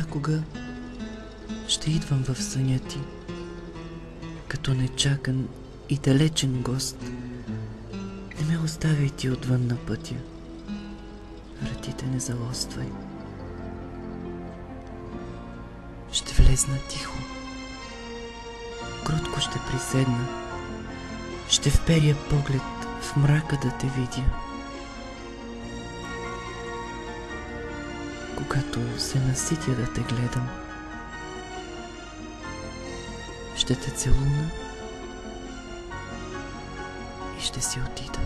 Понякога ще идвам в съня ти, като нечакан и далечен гост. Не ме оставяй ти отвън на пътя, вратите не залоствай. Ще влезна тихо, кротко ще приседна, ще вперя поглед в мрака да те видя. Когато се наситя да те гледам, ще те целуна и ще си отида.